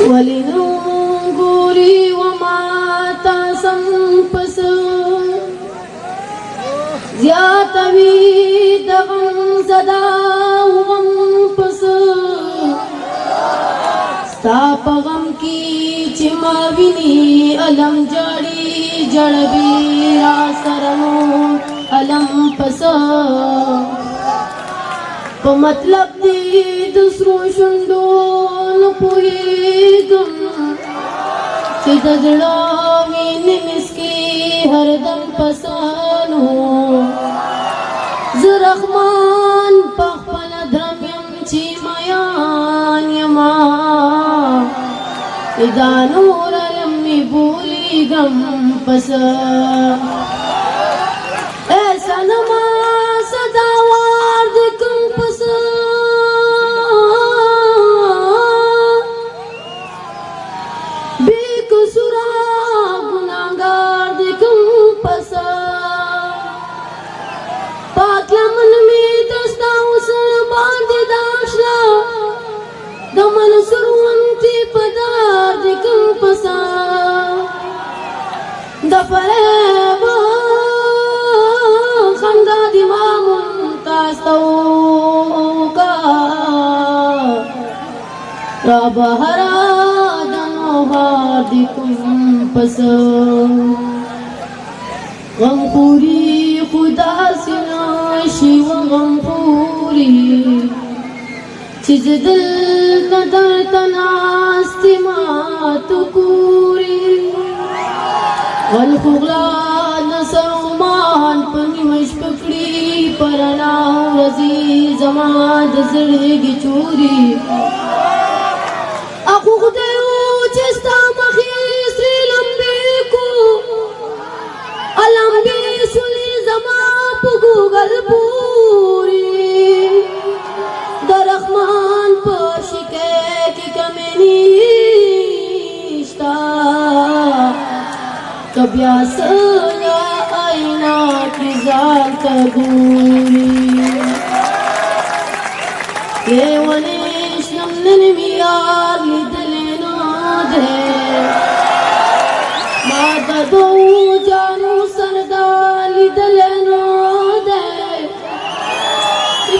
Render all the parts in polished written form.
ولنګوري وما تاسم پس زیاتوي د غم زدا غم پس ستا په غم کې چې ما ویني علم جړي جړبي را سره نو علم پس په مطلب دې د سرو شونډو نه پوهېږم چې د زړه وینې مسکي هردم پسانو زه رحمان په خپله درم یم چې میان یما دا نور علم مې بولیږم پس ای صنما صداوار د کوم پس بې قصوره ګناهګار د کوم پس پاک لمن مې دستا اوس باندې داشله د منصور ونتې په دار د کوم پس د فریب خندا دی ما ممتاز توکا را بهرا دنو بار دی کوم پس غم پوری خدا سنا شیو غم پوری چیز دل ندر تناستی ما تو کوری والخغلا نسومان پنی مش پکڑی پرنا رزی زمان دزرگی چوری اخو خدایو چستا مخیصری لمبی کو لمبی سلی زمان پو گوگل پوری در رحمان پا شکایتی کمی نیشتا کبیا سنگا آئینا کی ذات گوری لیونیش نمنن میار لیدلینو دے ماتا دو جانو سردا لیدلینو دے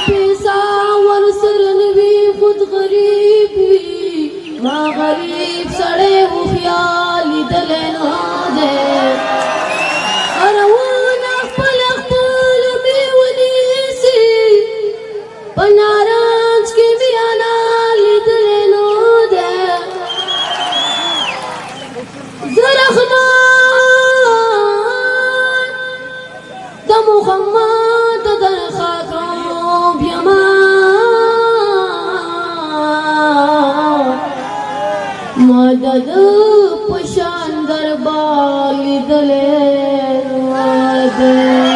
پیسا ورسرنوی خود غریب وی ما غریب سڑے و خیال لیدلینو دے اروان اخپل اخپل میونیسی پنارانج کی بیانا لیدلینو دے زرخمان دا محمد در خاطرو بیامان مدد پشان دربار لیدلینو دے